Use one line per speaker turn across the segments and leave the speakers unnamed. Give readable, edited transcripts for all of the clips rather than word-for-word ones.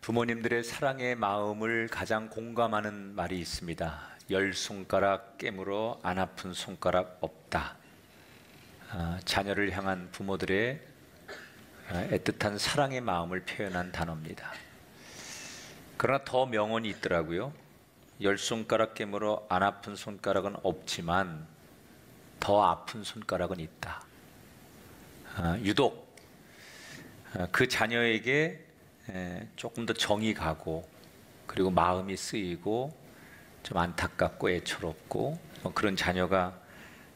부모님들의 사랑의 마음을 가장 공감하는 말이 있습니다. 10손가락 깨물어 안 아픈 손가락 없다. 자녀를 향한 부모들의 애틋한 사랑의 마음을 표현한 단어입니다. 그러나 더 명언이 있더라고요. 10손가락 깨물어 안 아픈 손가락은 없지만 더 아픈 손가락은 있다. 유독 그 자녀에게 조금 더 정이 가고, 그리고 마음이 쓰이고 좀 안타깝고 애처롭고 그런 자녀가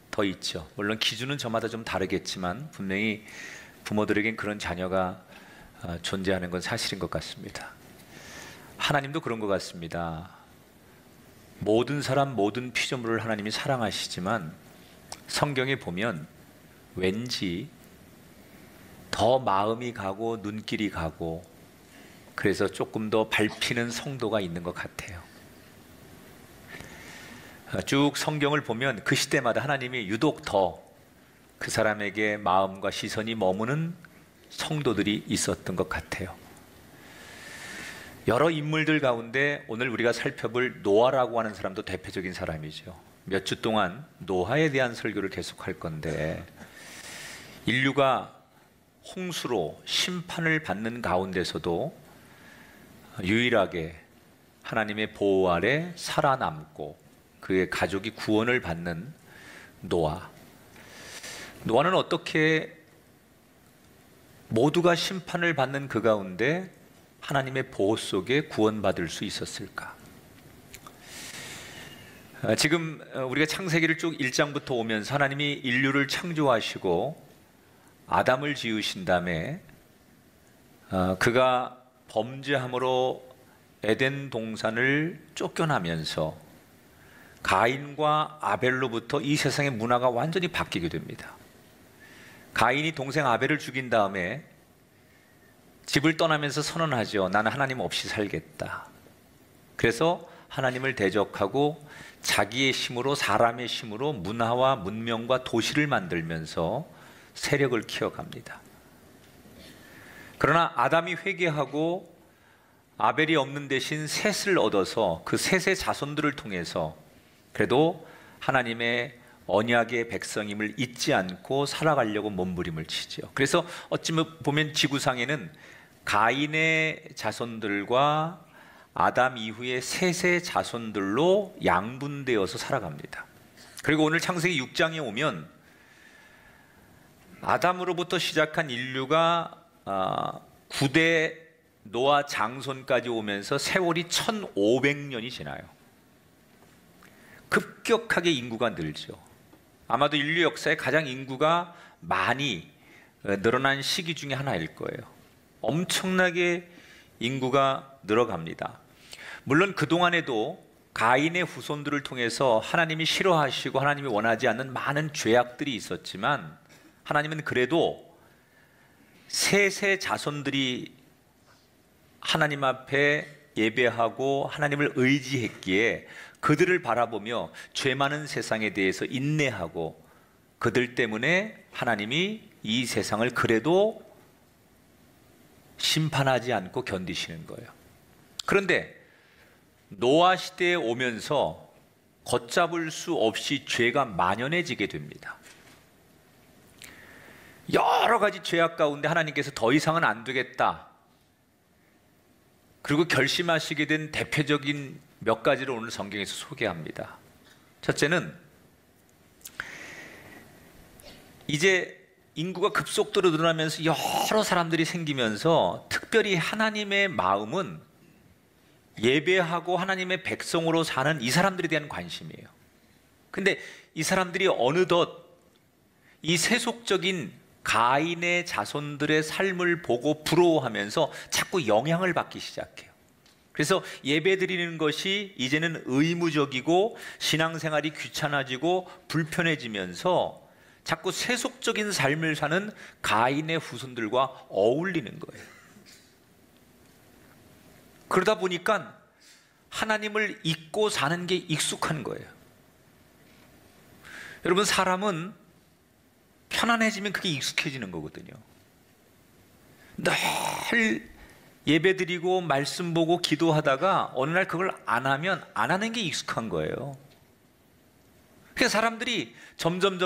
더 있죠. 물론 기준은 저마다 좀 다르겠지만 분명히 부모들에겐 그런 자녀가 존재하는 건 사실인 것 같습니다. 하나님도 그런 것 같습니다. 모든 사람, 모든 피조물을 하나님이 사랑하시지만 성경에 보면 왠지 더 마음이 가고 눈길이 가고, 그래서 조금 더 밟히는 성도가 있는 것 같아요. 쭉 성경을 보면 그 시대마다 하나님이 유독 더 그 사람에게 마음과 시선이 머무는 성도들이 있었던 것 같아요. 여러 인물들 가운데 오늘 우리가 살펴볼 노아라고 하는 사람도 대표적인 사람이죠. 몇 주 동안 노아에 대한 설교를 계속할 건데, 인류가 홍수로 심판을 받는 가운데서도 유일하게 하나님의 보호 아래 살아남고 그의 가족이 구원을 받는 노아. 노아는 어떻게 모두가 심판을 받는 그 가운데 하나님의 보호 속에 구원받을 수 있었을까? 지금 우리가 창세기를 쭉 1장부터 오면서 하나님이 인류를 창조하시고 아담을 지으신 다음에 그가 범죄함으로 에덴 동산을 쫓겨나면서 가인과 아벨로부터 이 세상의 문화가 완전히 바뀌게 됩니다. 가인이 동생 아벨을 죽인 다음에 집을 떠나면서 선언하죠. 나는 하나님 없이 살겠다. 그래서 하나님을 대적하고 자기의 힘으로, 사람의 힘으로 문화와 문명과 도시를 만들면서 세력을 키워갑니다. 그러나 아담이 회개하고 아벨이 없는 대신 셋을 얻어서 그 셋의 자손들을 통해서 그래도 하나님의 언약의 백성임을 잊지 않고 살아가려고 몸부림을 치죠. 그래서 어찌 보면 지구상에는 가인의 자손들과 아담 이후의 셋의 자손들로 양분되어서 살아갑니다. 그리고 오늘 창세기 6장에 오면 아담으로부터 시작한 인류가 9대 노아 장손까지 오면서 세월이 1500년이 지나요. 급격하게 인구가 늘죠. 아마도 인류 역사에 가장 인구가 많이 늘어난 시기 중에 하나일 거예요. 엄청나게 인구가 늘어갑니다. 물론 그동안에도 가인의 후손들을 통해서 하나님이 싫어하시고 하나님이 원하지 않는 많은 죄악들이 있었지만, 하나님은 그래도 셋의 자손들이 하나님 앞에 예배하고 하나님을 의지했기에 그들을 바라보며 죄 많은 세상에 대해서 인내하고, 그들 때문에 하나님이 이 세상을 그래도 심판하지 않고 견디시는 거예요. 그런데 노아 시대에 오면서 걷잡을 수 없이 죄가 만연해지게 됩니다. 여러 가지 죄악 가운데 하나님께서 더 이상은 안 되겠다, 그리고 결심하시게 된 대표적인 몇 가지를 오늘 성경에서 소개합니다. 첫째는 이제 인구가 급속도로 늘어나면서 여러 사람들이 생기면서 특별히 하나님의 마음은 예배하고 하나님의 백성으로 사는 이 사람들에 대한 관심이에요. 근데 이 사람들이 어느덧 이 세속적인 가인의 자손들의 삶을 보고 부러워하면서 자꾸 영향을 받기 시작해요. 그래서 예배 드리는 것이 이제는 의무적이고 신앙생활이 귀찮아지고 불편해지면서 자꾸 세속적인 삶을 사는 가인의 후손들과 어울리는 거예요. 그러다 보니까 하나님을 잊고 사는 게 익숙한 거예요. 여러분, 사람은 편안해지면 그게 익숙해지는 거거든요. 늘 예배드리고 말씀 보고 기도하다가 어느 날 그걸 안 하면 안 하는 게 익숙한 거예요. 그래서 사람들이 점점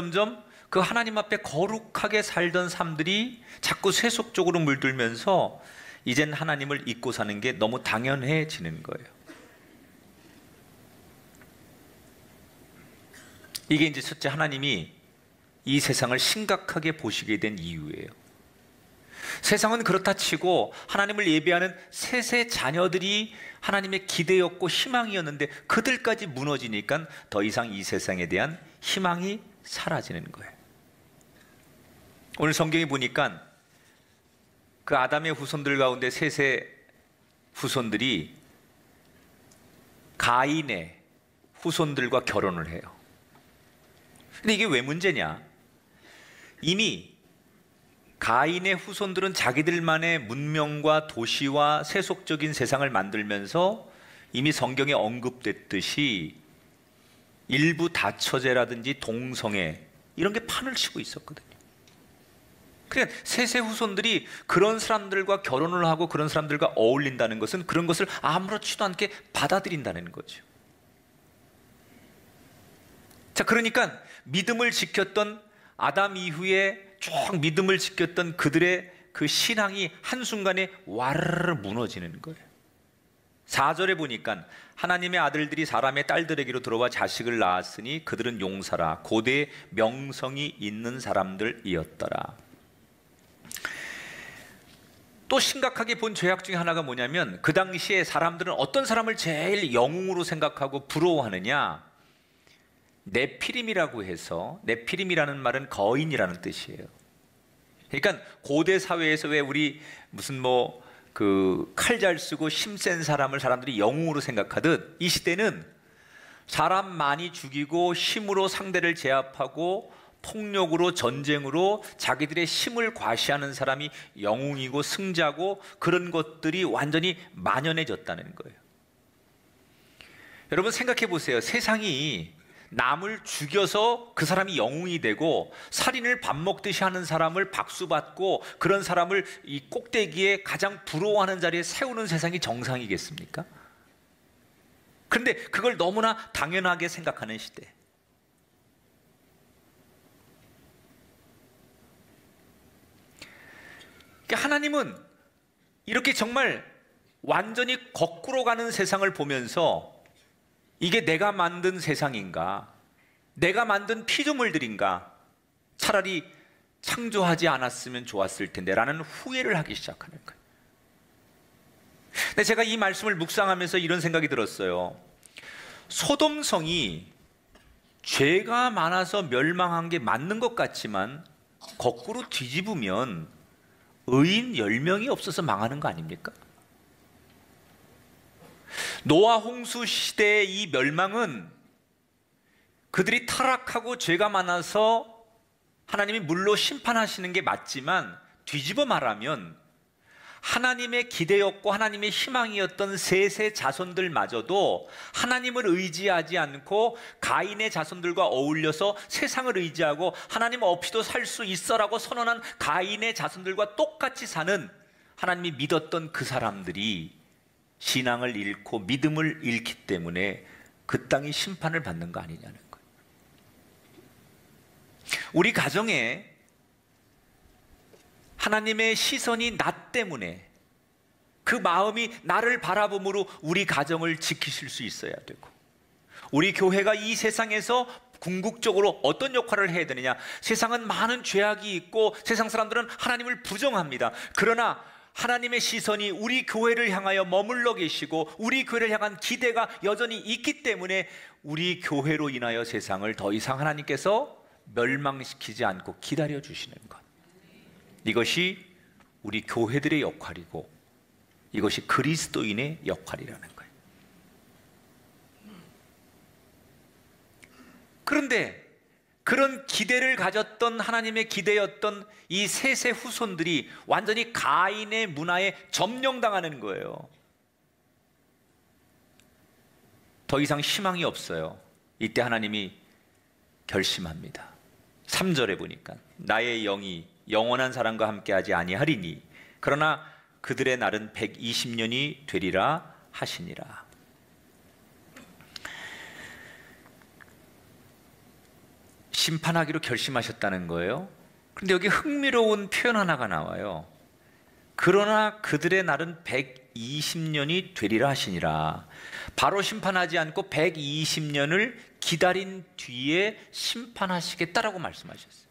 그 하나님 앞에 거룩하게 살던 삶들이 자꾸 세속적으로 물들면서 이젠 하나님을 잊고 사는 게 너무 당연해지는 거예요. 이게 이제 첫째, 하나님이 이 세상을 심각하게 보시게 된 이유예요. 세상은 그렇다 치고 하나님을 예배하는 셋의 자녀들이 하나님의 기대였고 희망이었는데 그들까지 무너지니까 더 이상 이 세상에 대한 희망이 사라지는 거예요. 오늘 성경에 보니까 그 아담의 후손들 가운데 셋의 후손들이 가인의 후손들과 결혼을 해요. 근데 이게 왜 문제냐? 이미 가인의 후손들은 자기들만의 문명과 도시와 세속적인 세상을 만들면서 이미 성경에 언급됐듯이 일부 다처제라든지 동성애 이런 게 판을 치고 있었거든요. 그러니까 셋의 후손들이 그런 사람들과 결혼을 하고 그런 사람들과 어울린다는 것은 그런 것을 아무렇지도 않게 받아들인다는 거죠. 자, 그러니까 믿음을 지켰던 아담 이후에 쭉 믿음을 지켰던 그들의 그 신앙이 한순간에 와르르 무너지는 거예요. 4절에 보니까 하나님의 아들들이 사람의 딸들에게로 들어와 자식을 낳았으니 그들은 용사라 고대의 명성이 있는 사람들이었더라. 또 심각하게 본 죄악 중에 하나가 뭐냐면 그 당시에 사람들은 어떤 사람을 제일 영웅으로 생각하고 부러워하느냐? 네피림이라고 해서, 네피림이라는 말은 거인이라는 뜻이에요. 그러니까 고대 사회에서 왜 우리 무슨 그 칼 잘 쓰고 힘센 사람을 사람들이 영웅으로 생각하듯 이 시대는 사람 많이 죽이고 힘으로 상대를 제압하고 폭력으로 전쟁으로 자기들의 힘을 과시하는 사람이 영웅이고 승자고 그런 것들이 완전히 만연해졌다는 거예요. 여러분 생각해 보세요. 세상이 남을 죽여서 그 사람이 영웅이 되고 살인을 밥 먹듯이 하는 사람을 박수받고 그런 사람을 이 꼭대기에 가장 부러워하는 자리에 세우는 세상이 정상이겠습니까? 그런데 그걸 너무나 당연하게 생각하는 시대. 하나님은 이렇게 정말 완전히 거꾸로 가는 세상을 보면서 이게 내가 만든 세상인가? 내가 만든 피조물들인가? 차라리 창조하지 않았으면 좋았을 텐데 라는 후회를 하기 시작하는 거예요. 근데 제가 이 말씀을 묵상하면서 이런 생각이 들었어요. 소돔성이 죄가 많아서 멸망한 게 맞는 것 같지만 거꾸로 뒤집으면 의인 10명이 없어서 망하는 거 아닙니까? 노아 홍수 시대의 이 멸망은 그들이 타락하고 죄가 많아서 하나님이 물로 심판하시는 게 맞지만 뒤집어 말하면 하나님의 기대였고 하나님의 희망이었던 셋의 자손들마저도 하나님을 의지하지 않고 가인의 자손들과 어울려서 세상을 의지하고 하나님 없이도 살 수 있어라고 선언한 가인의 자손들과 똑같이 사는 하나님이 믿었던 그 사람들이 신앙을 잃고 믿음을 잃기 때문에 그 땅이 심판을 받는 거 아니냐는 거예요. 우리 가정에 하나님의 시선이 나 때문에 그 마음이 나를 바라봄으로 우리 가정을 지키실 수 있어야 되고, 우리 교회가 이 세상에서 궁극적으로 어떤 역할을 해야 되느냐? 세상은 많은 죄악이 있고 세상 사람들은 하나님을 부정합니다. 그러나 하나님의 시선이 우리 교회를 향하여 머물러 계시고 우리 교회를 향한 기대가 여전히 있기 때문에 우리 교회로 인하여 세상을 더 이상 하나님께서 멸망시키지 않고 기다려 주시는 것, 이것이 우리 교회들의 역할이고 이것이 그리스도인의 역할이라는 거예요. 그런데 그런 기대를 가졌던 하나님의 기대였던 이 셋의 후손들이 완전히 가인의 문화에 점령당하는 거예요. 더 이상 희망이 없어요. 이때 하나님이 결심합니다. 3절에 보니까 나의 영이 영원한 사람과 함께하지 아니하리니 그러나 그들의 날은 120년이 되리라 하시니라. 심판하기로 결심하셨다는 거예요. 그런데 여기 흥미로운 표현 하나가 나와요. 그러나 그들의 날은 120년이 되리라 하시니라. 바로 심판하지 않고 120년을 기다린 뒤에 심판하시겠다라고 말씀하셨어요.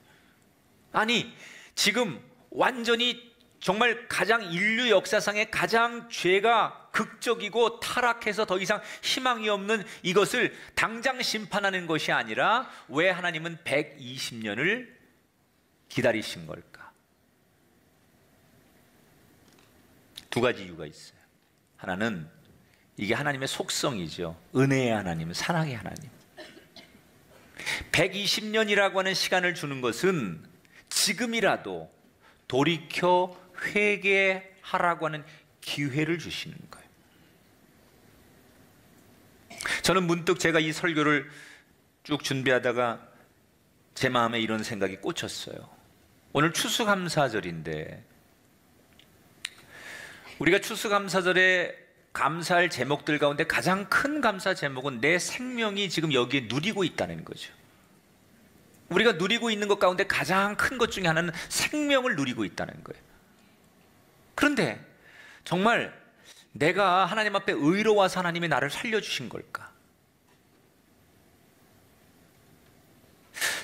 아니, 지금 완전히 정말 가장 인류 역사상의 가장 죄가 극적이고 타락해서 더 이상 희망이 없는 이것을 당장 심판하는 것이 아니라 왜 하나님은 120년을 기다리신 걸까? 두 가지 이유가 있어요. 하나는 이게 하나님의 속성이죠. 은혜의 하나님, 사랑의 하나님. 120년이라고 하는 시간을 주는 것은 지금이라도 돌이켜 회개하라고 하는 기회를 주시는 거예요. 저는 문득 제가 이 설교를 쭉 준비하다가 제 마음에 이런 생각이 꽂혔어요. 오늘 추수감사절인데 우리가 추수감사절에 감사할 제목들 가운데 가장 큰 감사 제목은 내 생명이 지금 여기에 누리고 있다는 거죠. 우리가 누리고 있는 것 가운데 가장 큰 것 중에 하나는 생명을 누리고 있다는 거예요. 그런데 정말 내가 하나님 앞에 의로워서 하나님이 나를 살려주신 걸까?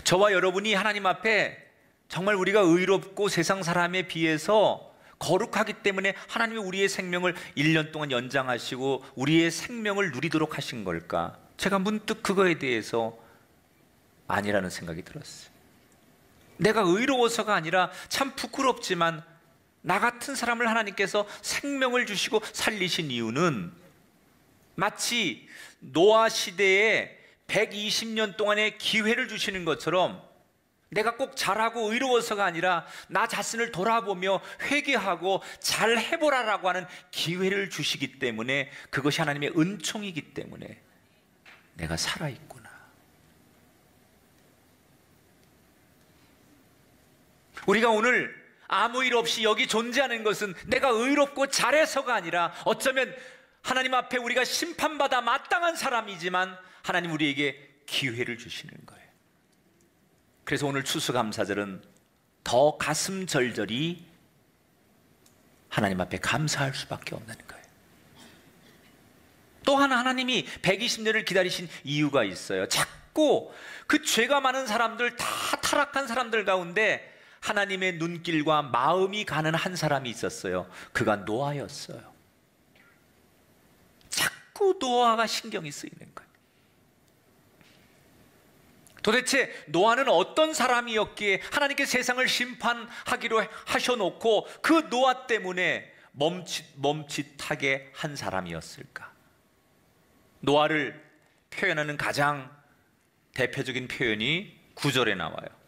저와 여러분이 하나님 앞에 정말 우리가 의롭고 세상 사람에 비해서 거룩하기 때문에 하나님이 우리의 생명을 1년 동안 연장하시고 우리의 생명을 누리도록 하신 걸까? 제가 문득 그거에 대해서 아니라는 생각이 들었어요. 내가 의로워서가 아니라 참 부끄럽지만 나 같은 사람을 하나님께서 생명을 주시고 살리신 이유는 마치 노아 시대에 120년 동안의 기회를 주시는 것처럼 내가 꼭 잘하고 의로워서가 아니라 나 자신을 돌아보며 회개하고 잘 해보라라고 하는 기회를 주시기 때문에, 그것이 하나님의 은총이기 때문에 내가 살아있구나. 우리가 오늘 아무 일 없이 여기 존재하는 것은 내가 의롭고 잘해서가 아니라 어쩌면 하나님 앞에 우리가 심판받아 마땅한 사람이지만 하나님 우리에게 기회를 주시는 거예요. 그래서 오늘 추수감사절은 더 가슴 절절히 하나님 앞에 감사할 수밖에 없는 거예요. 또 하나, 하나님이 120년을 기다리신 이유가 있어요. 자꾸 그 죄가 많은 사람들, 다 타락한 사람들 가운데 하나님의 눈길과 마음이 가는 한 사람이 있었어요. 그가 노아였어요. 자꾸 노아가 신경이 쓰이는 거예요. 도대체 노아는 어떤 사람이었기에 하나님께 세상을 심판하기로 하셔놓고 그 노아 때문에 멈칫하게 한 사람이었을까? 노아를 표현하는 가장 대표적인 표현이 9절에 나와요.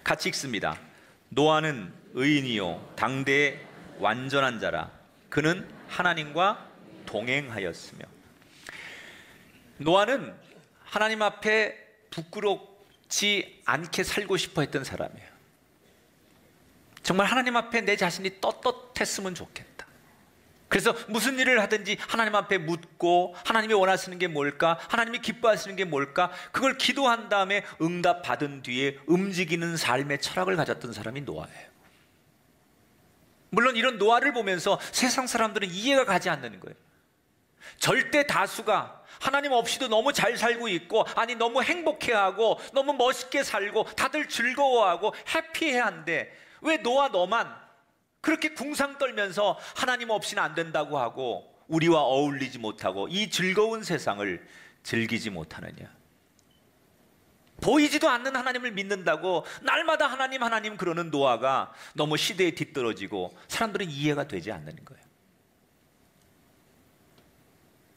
같이 읽습니다. 노아는 의인이요 당대의 완전한 자라. 그는 하나님과 동행하였으며. 노아는 하나님 앞에 부끄럽지 않게 살고 싶어 했던 사람이에요. 정말 하나님 앞에 내 자신이 떳떳했으면 좋겠다. 그래서 무슨 일을 하든지 하나님 앞에 묻고 하나님이 원하시는 게 뭘까? 하나님이 기뻐하시는 게 뭘까? 그걸 기도한 다음에 응답 받은 뒤에 움직이는 삶의 철학을 가졌던 사람이 노아예요. 물론 이런 노아를 보면서 세상 사람들은 이해가 가지 않는 거예요. 절대 다수가 하나님 없이도 너무 잘 살고 있고, 아니 너무 행복해하고 너무 멋있게 살고 다들 즐거워하고 해피해한데 왜 노아 너만 그렇게 궁상 떨면서 하나님 없이는 안 된다고 하고 우리와 어울리지 못하고 이 즐거운 세상을 즐기지 못하느냐? 보이지도 않는 하나님을 믿는다고 날마다 하나님 하나님 그러는 노아가 너무 시대에 뒤떨어지고 사람들은 이해가 되지 않는 거예요.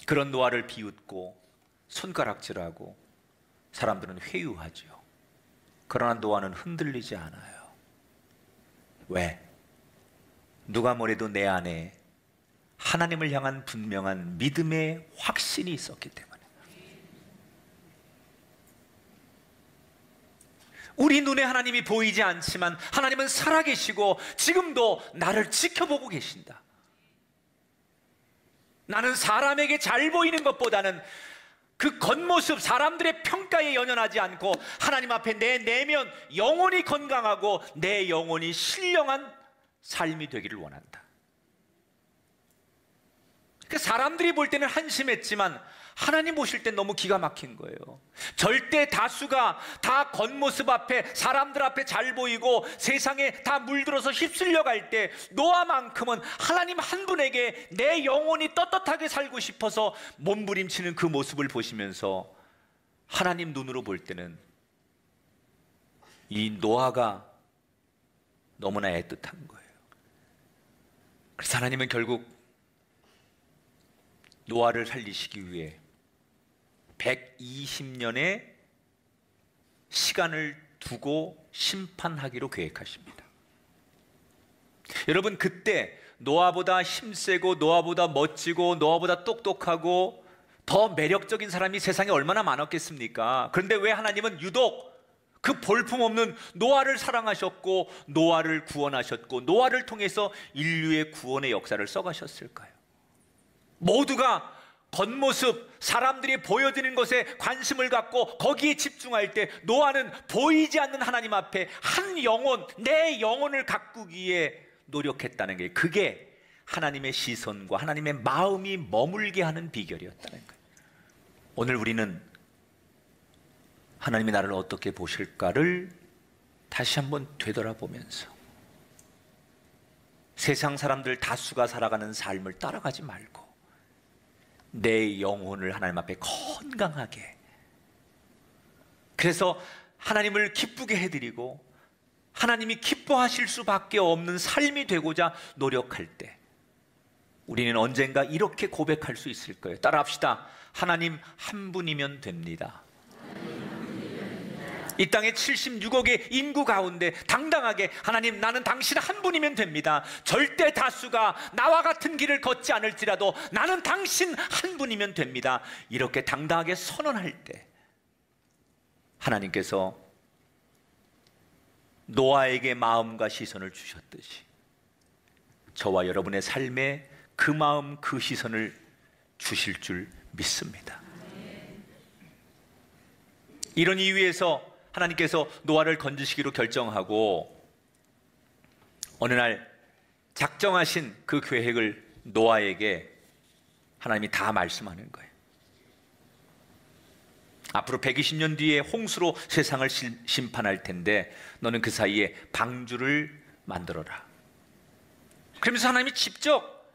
그런 노아를 비웃고 손가락질하고 사람들은 회유하죠. 그러나 노아는 흔들리지 않아요. 왜? 누가 뭐래도 내 안에 하나님을 향한 분명한 믿음의 확신이 있었기 때문에. 우리 눈에 하나님이 보이지 않지만 하나님은 살아계시고 지금도 나를 지켜보고 계신다. 나는 사람에게 잘 보이는 것보다는 그 겉모습, 사람들의 평가에 연연하지 않고 하나님 앞에 내 내면 영혼이 건강하고 내 영혼이 신령한 삶이 되기를 원한다. 사람들이 볼 때는 한심했지만 하나님 보실 땐 너무 기가 막힌 거예요. 절대 다수가 다 겉모습 앞에, 사람들 앞에 잘 보이고 세상에 다 물들어서 휩쓸려 갈 때 노아만큼은 하나님 한 분에게 내 영혼이 떳떳하게 살고 싶어서 몸부림치는 그 모습을 보시면서 하나님 눈으로 볼 때는 이 노아가 너무나 애틋한 거예요. 그래서 하나님은 결국 노아를 살리시기 위해 120년의 시간을 두고 심판하기로 계획하십니다. 여러분, 그때 노아보다 힘세고 노아보다 멋지고 노아보다 똑똑하고 더 매력적인 사람이 세상에 얼마나 많았겠습니까? 그런데 왜 하나님은 유독 그 볼품없는 노아를 사랑하셨고 노아를 구원하셨고 노아를 통해서 인류의 구원의 역사를 써가셨을까요? 모두가 겉모습, 사람들이 보여드리는 것에 관심을 갖고 거기에 집중할 때 노아는 보이지 않는 하나님 앞에 한 영혼, 내 영혼을 가꾸기에 노력했다는 게, 그게 하나님의 시선과 하나님의 마음이 머물게 하는 비결이었다는 거예요. 오늘 우리는 하나님이 나를 어떻게 보실까를 다시 한번 되돌아보면서 세상 사람들 다수가 살아가는 삶을 따라가지 말고 내 영혼을 하나님 앞에 건강하게, 그래서 하나님을 기쁘게 해드리고 하나님이 기뻐하실 수밖에 없는 삶이 되고자 노력할 때 우리는 언젠가 이렇게 고백할 수 있을 거예요. 따라합시다. 하나님 한 분이면 됩니다. 이 땅에 76억의 인구 가운데 당당하게 하나님, 나는 당신 한 분이면 됩니다. 절대 다수가 나와 같은 길을 걷지 않을지라도 나는 당신 한 분이면 됩니다. 이렇게 당당하게 선언할 때 하나님께서 노아에게 마음과 시선을 주셨듯이 저와 여러분의 삶에 그 마음, 그 시선을 주실 줄 믿습니다. 이런 이유에서 하나님께서 노아를 건지시기로 결정하고 어느 날 작정하신 그 계획을 노아에게 하나님이 다 말씀하는 거예요. 앞으로 120년 뒤에 홍수로 세상을 심판할 텐데 너는 그 사이에 방주를 만들어라. 그러면서 하나님이 직접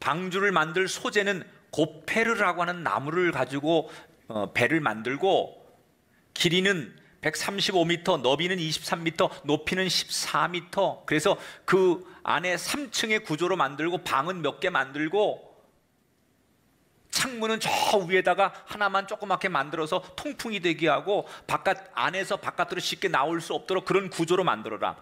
방주를 만들 소재는 고페르라고 하는 나무를 가지고 배를 만들고, 길이는 135m, 너비는 23m, 높이는 14m. 그래서 그 안에 3층의 구조로 만들고 방은 몇 개 만들고 창문은 저 위에다가 하나만 조그맣게 만들어서 통풍이 되게 하고 안에서 바깥으로 쉽게 나올 수 없도록 그런 구조로 만들어라.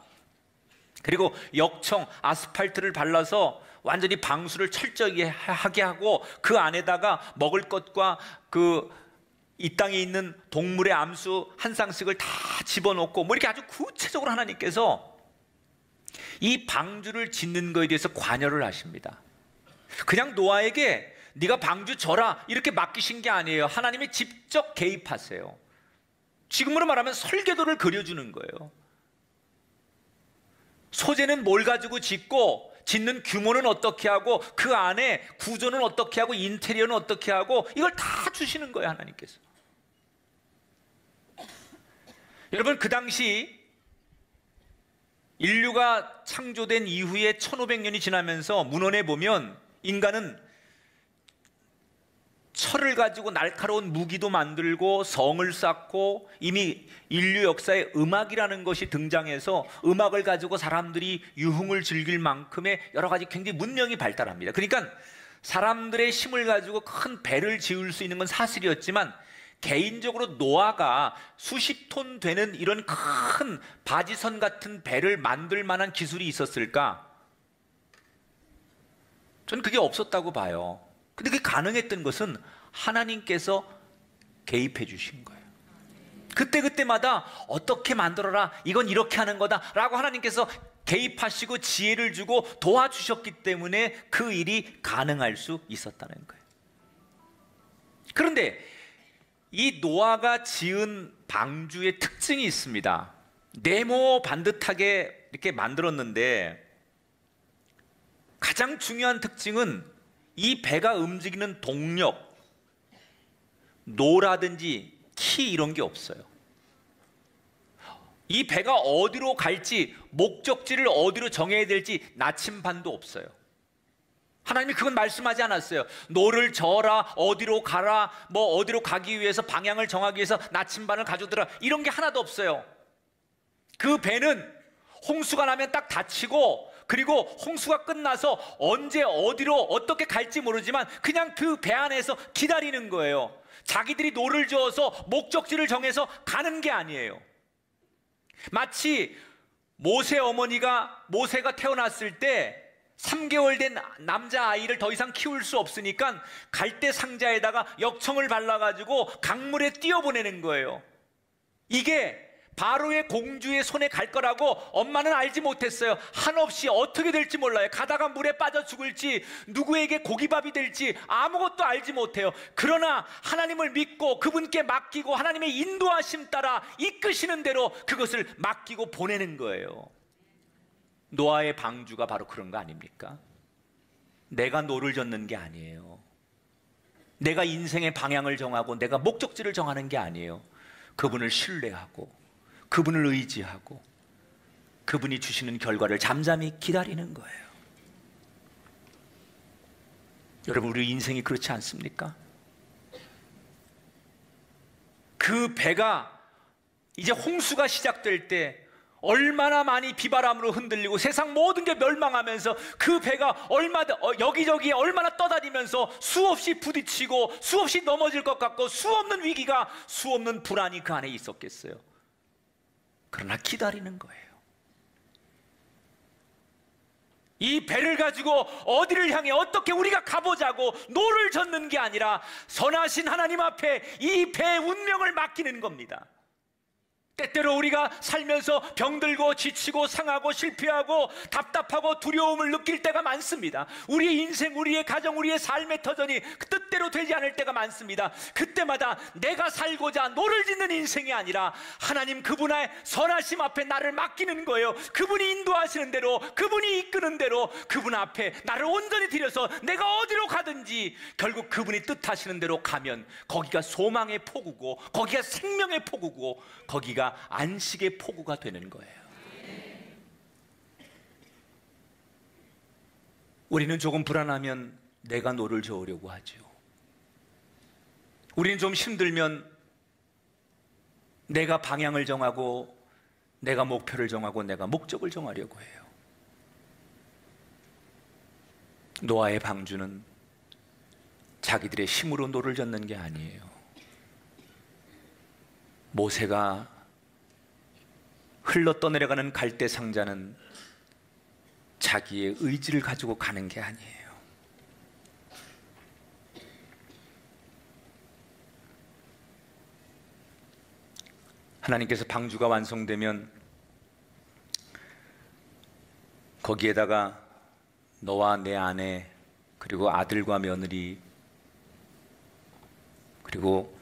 그리고 역청, 아스팔트를 발라서 완전히 방수를 철저하게 하게 하고 그 안에다가 먹을 것과 이 땅에 있는 동물의 암수 한 쌍씩을 다 집어넣고 이렇게 아주 구체적으로 하나님께서 이 방주를 짓는 것에 대해서 관여를 하십니다. 그냥 노아에게 네가 방주 져라 이렇게 맡기신 게 아니에요. 하나님이 직접 개입하세요. 지금으로 말하면 설계도를 그려주는 거예요. 소재는 뭘 가지고 짓고 짓는 규모는 어떻게 하고 그 안에 구조는 어떻게 하고 인테리어는 어떻게 하고 이걸 다 주시는 거예요, 하나님께서. 여러분, 그 당시 인류가 창조된 이후에 1500년이 지나면서 문헌에 보면 인간은 철을 가지고 날카로운 무기도 만들고 성을 쌓고 이미 인류 역사에 음악이라는 것이 등장해서 음악을 가지고 사람들이 유흥을 즐길 만큼의 여러 가지 굉장히 문명이 발달합니다. 그러니까 사람들의 힘을 가지고 큰 배를 지을 수 있는 건 사실이었지만 개인적으로 노아가 수십 톤 되는 이런 큰 바지선 같은 배를 만들 만한 기술이 있었을까? 저는 그게 없었다고 봐요. 근데 그게 가능했던 것은 하나님께서 개입해 주신 거예요. 그때마다 어떻게 만들어라, 이건 이렇게 하는 거다 라고 하나님께서 개입하시고 지혜를 주고 도와주셨기 때문에 그 일이 가능할 수 있었다는 거예요. 그런데 이 노아가 지은 방주의 특징이 있습니다. 네모 반듯하게 이렇게 만들었는데 가장 중요한 특징은 이 배가 움직이는 동력, 노라든지 키 이런 게 없어요. 이 배가 어디로 갈지, 목적지를 어디로 정해야 될지 나침반도 없어요. 하나님이 그건 말씀하지 않았어요. 노를 저어라, 어디로 가라, 뭐 어디로 가기 위해서 방향을 정하기 위해서 나침반을 가져오더라, 이런 게 하나도 없어요. 그 배는 홍수가 나면 딱 닫히고, 그리고 홍수가 끝나서 언제 어디로 어떻게 갈지 모르지만 그냥 그 배 안에서 기다리는 거예요. 자기들이 노를 저어서 목적지를 정해서 가는 게 아니에요. 마치 모세 어머니가, 모세가 태어났을 때 3개월 된 남자아이를 더 이상 키울 수 없으니까 갈대 상자에다가 역청을 발라가지고 강물에 띄어보내는 거예요. 이게 바로의 공주의 손에 갈 거라고 엄마는 알지 못했어요. 한없이 어떻게 될지 몰라요. 가다가 물에 빠져 죽을지, 누구에게 고기밥이 될지 아무것도 알지 못해요. 그러나 하나님을 믿고 그분께 맡기고 하나님의 인도하심 따라 이끄시는 대로 그것을 맡기고 보내는 거예요. 노아의 방주가 바로 그런 거 아닙니까? 내가 노를 젓는 게 아니에요. 내가 인생의 방향을 정하고 내가 목적지를 정하는 게 아니에요. 그분을 신뢰하고 그분을 의지하고 그분이 주시는 결과를 잠잠히 기다리는 거예요. 여러분, 우리 인생이 그렇지 않습니까? 그 배가 이제 홍수가 시작될 때 얼마나 많이 비바람으로 흔들리고 세상 모든 게 멸망하면서 그 배가 여기저기 얼마나 떠다니면서 수없이 부딪히고 수없이 넘어질 것 같고 수없는 위기가, 수없는 불안이 그 안에 있었겠어요. 그러나 기다리는 거예요. 이 배를 가지고 어디를 향해 어떻게 우리가 가보자고 노를 젓는 게 아니라 선하신 하나님 앞에 이 배의 운명을 맡기는 겁니다. 때때로 우리가 살면서 병들고 지치고 상하고 실패하고 답답하고 두려움을 느낄 때가 많습니다. 우리의 인생, 우리의 가정, 우리의 삶의 터전이 뜻대로 되지 않을 때가 많습니다. 그때마다 내가 살고자 노를 짓는 인생이 아니라 하나님 그분의 선하심 앞에 나를 맡기는 거예요. 그분이 인도하시는 대로, 그분이 이끄는 대로 그분 앞에 나를 온전히 드려서 내가 어디로 가든지 결국 그분이 뜻하시는 대로 가면 거기가 소망의 포구고 거기가 생명의 포구고 거기가 안식의 포구가 되는 거예요. 우리는 조금 불안하면 내가 노를 저으려고 하죠. 우리는 좀 힘들면 내가 방향을 정하고 내가 목표를 정하고 내가 목적을 정하려고 해요. 노아의 방주는 자기들의 힘으로 노를 젓는 게 아니에요. 모세가 흘러 떠내려가는 갈대 상자는 자기의 의지를 가지고 가는 게 아니에요. 하나님께서 방주가 완성되면 거기에다가 너와 내 아내 그리고 아들과 며느리 그리고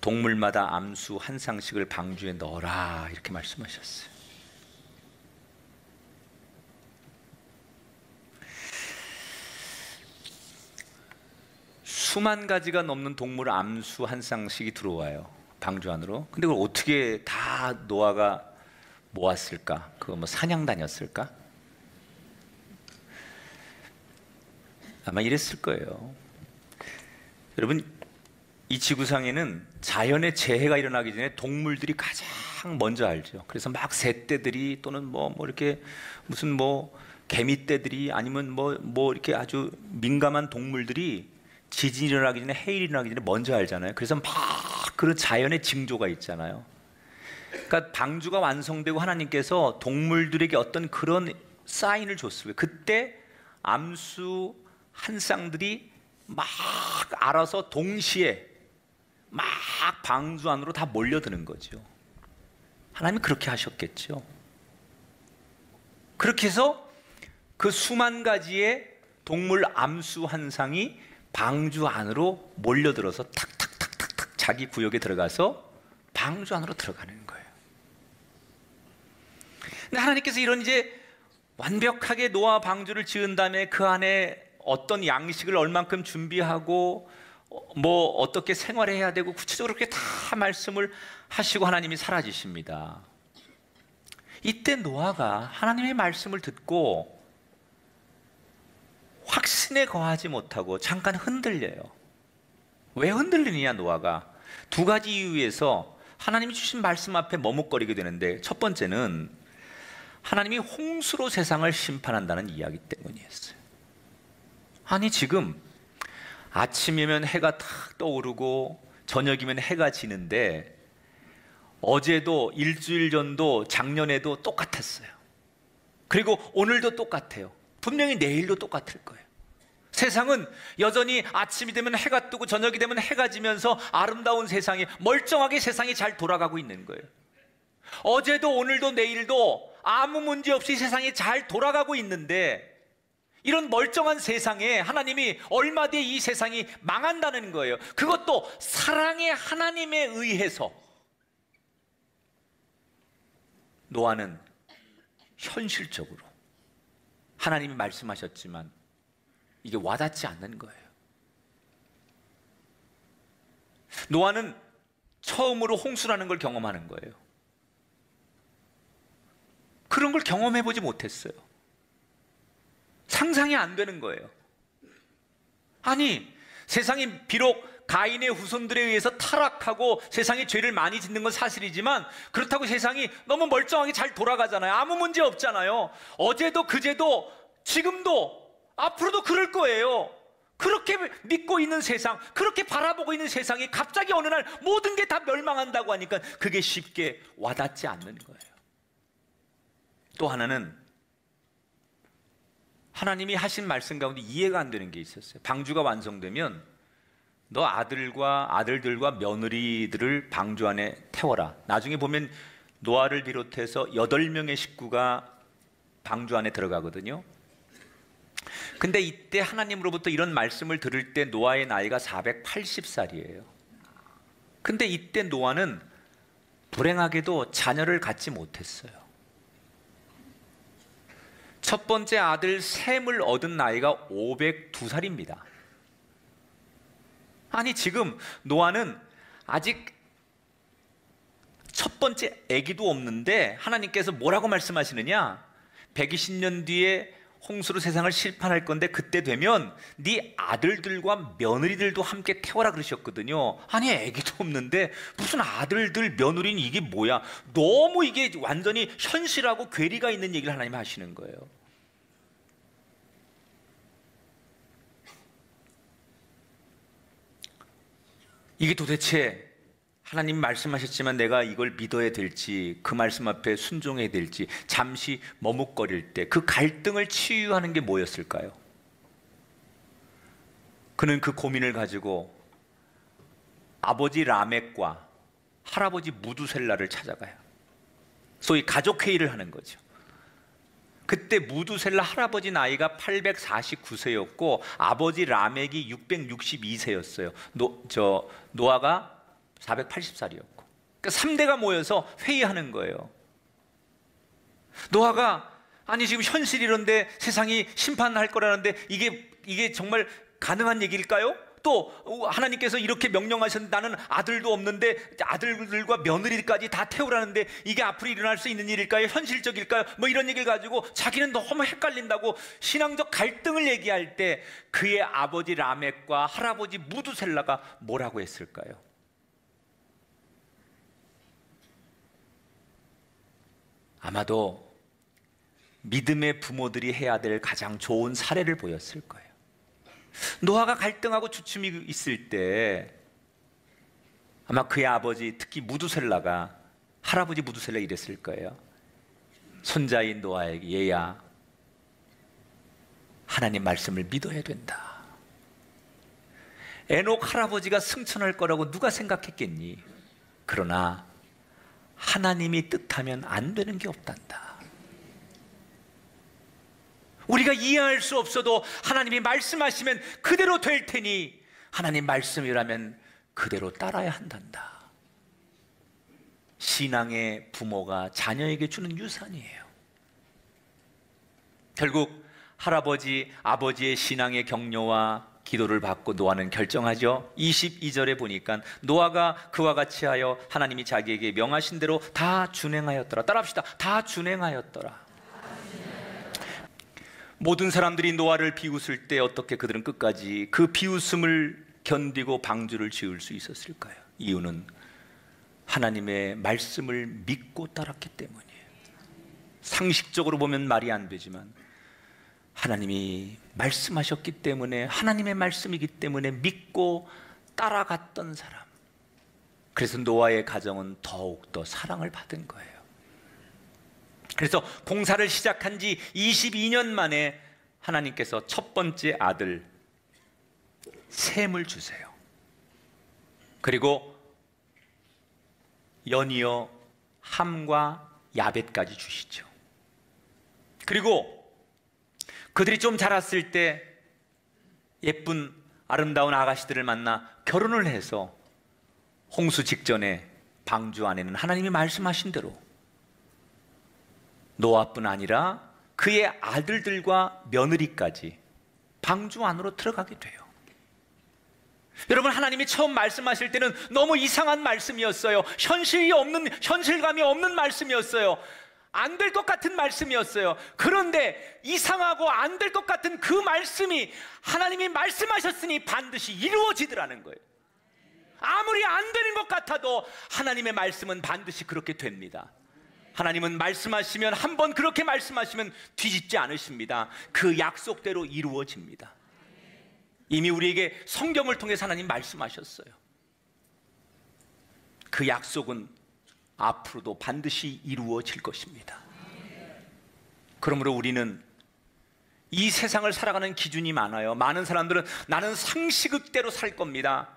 동물마다 암수 한 쌍씩을 방주에 넣어라 이렇게 말씀하셨어요. 수만 가지가 넘는 동물 암수 한 쌍씩이 들어와요, 방주 안으로. 근데 그걸 어떻게 다 노아가 모았을까? 그거 뭐 사냥 다녔을까? 아마 이랬을 거예요. 여러분, 이 지구상에는 자연의 재해가 일어나기 전에 동물들이 가장 먼저 알죠. 그래서 막 새떼들이 또는 뭐 이렇게 무슨 뭐 개미떼들이 아니면 뭐 이렇게 아주 민감한 동물들이 지진이 일어나기 전에, 해일이 일어나기 전에 먼저 알잖아요. 그래서 막 그런 자연의 징조가 있잖아요. 그러니까 방주가 완성되고 하나님께서 동물들에게 어떤 그런 사인을 줬어요. 그때 암수 한 쌍들이 막 알아서 동시에 막 방주 안으로 다 몰려드는 거죠. 하나님이 그렇게 하셨겠죠. 그렇게 해서 그 수만 가지의 동물 암수 한 상이 방주 안으로 몰려들어서 탁탁탁탁탁 자기 구역에 들어가서 방주 안으로 들어가는 거예요. 근데 하나님께서 이런 이제 완벽하게 노아 방주를 지은 다음에 그 안에 어떤 양식을 얼만큼 준비하고 뭐 어떻게 생활해야 되고 구체적으로 그렇게 다 말씀을 하시고 하나님이 사라지십니다. 이때 노아가 하나님의 말씀을 듣고 확신에 거하지 못하고 잠깐 흔들려요. 왜 흔들리느냐? 노아가 두 가지 이유에서 하나님이 주신 말씀 앞에 머뭇거리게 되는데, 첫 번째는 하나님이 홍수로 세상을 심판한다는 이야기 때문이었어요. 아니 지금 아침이면 해가 탁 떠오르고 저녁이면 해가 지는데 어제도 일주일 전도 작년에도 똑같았어요. 그리고 오늘도 똑같아요. 분명히 내일도 똑같을 거예요. 세상은 여전히 아침이 되면 해가 뜨고 저녁이 되면 해가 지면서 아름다운 세상이, 멀쩡하게 세상이 잘 돌아가고 있는 거예요. 어제도 오늘도 내일도 아무 문제 없이 세상이 잘 돌아가고 있는데, 이런 멀쩡한 세상에 하나님이 얼마 뒤에 이 세상이 망한다는 거예요. 그것도 사랑의 하나님에 의해서. 노아는 현실적으로 하나님이 말씀하셨지만 이게 와닿지 않는 거예요. 노아는 처음으로 홍수라는 걸 경험하는 거예요. 그런 걸 경험해 보지 못했어요. 상상이 안 되는 거예요. 아니, 세상이 비록 가인의 후손들에 의해서 타락하고 세상에 죄를 많이 짓는 건 사실이지만, 그렇다고 세상이 너무 멀쩡하게 잘 돌아가잖아요. 아무 문제 없잖아요. 어제도 그제도 지금도 앞으로도 그럴 거예요. 그렇게 믿고 있는 세상, 그렇게 바라보고 있는 세상이 갑자기 어느 날 모든 게 다 멸망한다고 하니까 그게 쉽게 와닿지 않는 거예요. 또 하나는 하나님이 하신 말씀 가운데 이해가 안 되는 게 있었어요. 방주가 완성되면 너 아들들과 며느리들을 방주 안에 태워라. 나중에 보면 노아를 비롯해서 8명의 식구가 방주 안에 들어가거든요. 근데 이때 하나님으로부터 이런 말씀을 들을 때 노아의 나이가 480살이에요. 근데 이때 노아는 불행하게도 자녀를 갖지 못했어요. 첫 번째 아들 셈을 얻은 나이가 502살입니다. 아니 지금 노아는 아직 첫 번째 아기도 없는데 하나님께서 뭐라고 말씀하시느냐? 120년 뒤에 홍수로 세상을 심판할 건데 그때 되면 네 아들들과 며느리들도 함께 태워라 그러셨거든요. 아니 아기도 없는데 무슨 아들들 며느리는 이게 뭐야? 너무 이게 완전히 현실하고 괴리가 있는 얘기를 하나님 하시는 거예요. 이게 도대체 하나님 말씀하셨지만 내가 이걸 믿어야 될지, 그 말씀 앞에 순종해야 될지 잠시 머뭇거릴 때 그 갈등을 치유하는 게 뭐였을까요? 그는 그 고민을 가지고 아버지 라멕과 할아버지 무두셀라를 찾아가요. 소위 가족회의를 하는 거죠. 그때 무두셀라 할아버지 나이가 849세였고 아버지 라멕이 662세였어요. 노아가 480살이었고. 그러니까 3대가 모여서 회의하는 거예요. 노아가 아니 지금 현실이 이런데 세상이 심판할 거라는데 이게 정말 가능한 얘기일까요? 또 하나님께서 이렇게 명령하셨는데 나는 아들도 없는데 아들들과 며느리까지 다 태우라는데 이게 앞으로 일어날 수 있는 일일까요? 현실적일까요? 뭐 이런 얘기를 가지고 자기는 너무 헷갈린다고 신앙적 갈등을 얘기할 때 그의 아버지 라멕과 할아버지 무두셀라가 뭐라고 했을까요? 아마도 믿음의 부모들이 해야 될 가장 좋은 사례를 보였을 거예요. 노아가 갈등하고 주춤이 있을 때 아마 그의 아버지, 특히 무두셀라가, 할아버지 무두셀라 이랬을 거예요. 손자인 노아에게, 얘야 하나님 말씀을 믿어야 된다. 에녹 할아버지가 승천할 거라고 누가 생각했겠니? 그러나 하나님이 뜻하면 안 되는 게 없단다. 우리가 이해할 수 없어도 하나님이 말씀하시면 그대로 될 테니 하나님 말씀이라면 그대로 따라야 한단다. 신앙의 부모가 자녀에게 주는 유산이에요. 결국 할아버지, 아버지의 신앙의 격려와 기도를 받고 노아는 결정하죠. 22절에 보니까 노아가 그와 같이 하여 하나님이 자기에게 명하신 대로 다 준행하였더라. 따라합시다. 다 준행하였더라. 모든 사람들이 노아를 비웃을 때 어떻게 그들은 끝까지 그 비웃음을 견디고 방주를 지을 수 있었을까요? 이유는 하나님의 말씀을 믿고 따랐기 때문이에요. 상식적으로 보면 말이 안 되지만 하나님이 말씀하셨기 때문에, 하나님의 말씀이기 때문에 믿고 따라갔던 사람, 그래서 노아의 가정은 더욱더 사랑을 받은 거예요. 그래서 봉사를 시작한 지 22년 만에 하나님께서 첫 번째 아들 셈을 주세요. 그리고 연이어 함과 야벳까지 주시죠. 그리고 그들이 좀 자랐을 때 예쁜 아름다운 아가씨들을 만나 결혼을 해서 홍수 직전에 방주 안에는 하나님이 말씀하신 대로 노아뿐 아니라 그의 아들들과 며느리까지 방주 안으로 들어가게 돼요. 여러분, 하나님이 처음 말씀하실 때는 너무 이상한 말씀이었어요. 현실감이 없는 말씀이었어요. 안 될 것 같은 말씀이었어요. 그런데 이상하고 안 될 것 같은 그 말씀이 하나님이 말씀하셨으니 반드시 이루어지더라는 거예요. 아무리 안 되는 것 같아도 하나님의 말씀은 반드시 그렇게 됩니다. 하나님은 말씀하시면, 한번 그렇게 말씀하시면 뒤집지 않으십니다. 그 약속대로 이루어집니다. 이미 우리에게 성경을 통해서 하나님 말씀하셨어요. 그 약속은 앞으로도 반드시 이루어질 것입니다. 그러므로 우리는 이 세상을 살아가는 기준이 많아요. 많은 사람들은 나는 상식대로 살 겁니다.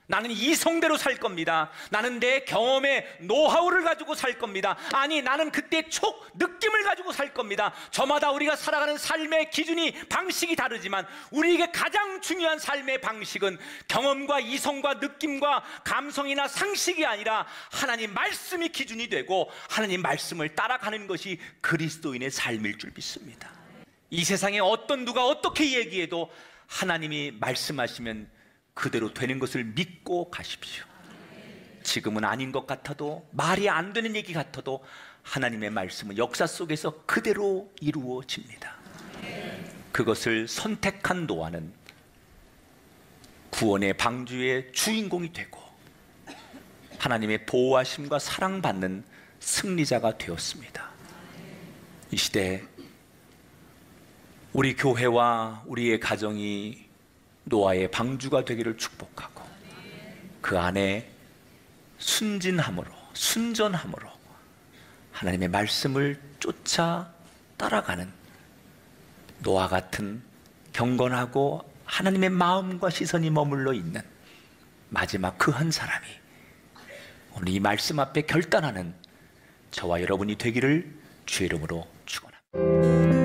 나는 이성대로 살 겁니다. 나는 내 경험의 노하우를 가지고 살 겁니다. 아니, 나는 그때 느낌을 가지고 살 겁니다. 저마다 우리가 살아가는 삶의 기준이, 방식이 다르지만 우리에게 가장 중요한 삶의 방식은 경험과 이성과 느낌과 감성이나 상식이 아니라 하나님 말씀이 기준이 되고 하나님 말씀을 따라가는 것이 그리스도인의 삶일 줄 믿습니다. 이 세상에 어떤 누가 어떻게 얘기해도 하나님이 말씀하시면 그대로 되는 것을 믿고 가십시오. 지금은 아닌 것 같아도, 말이 안 되는 얘기 같아도 하나님의 말씀은 역사 속에서 그대로 이루어집니다. 그것을 선택한 노아는 구원의 방주의 주인공이 되고 하나님의 보호하심과 사랑받는 승리자가 되었습니다. 이 시대에 우리 교회와 우리의 가정이 노아의 방주가 되기를 축복하고 그 안에 순전함으로 하나님의 말씀을 쫓아 따라가는 노아 같은 경건하고 하나님의 마음과 시선이 머물러 있는 마지막 그 한 사람이 오늘 이 말씀 앞에 결단하는 저와 여러분이 되기를 주의 이름으로 축원합니다.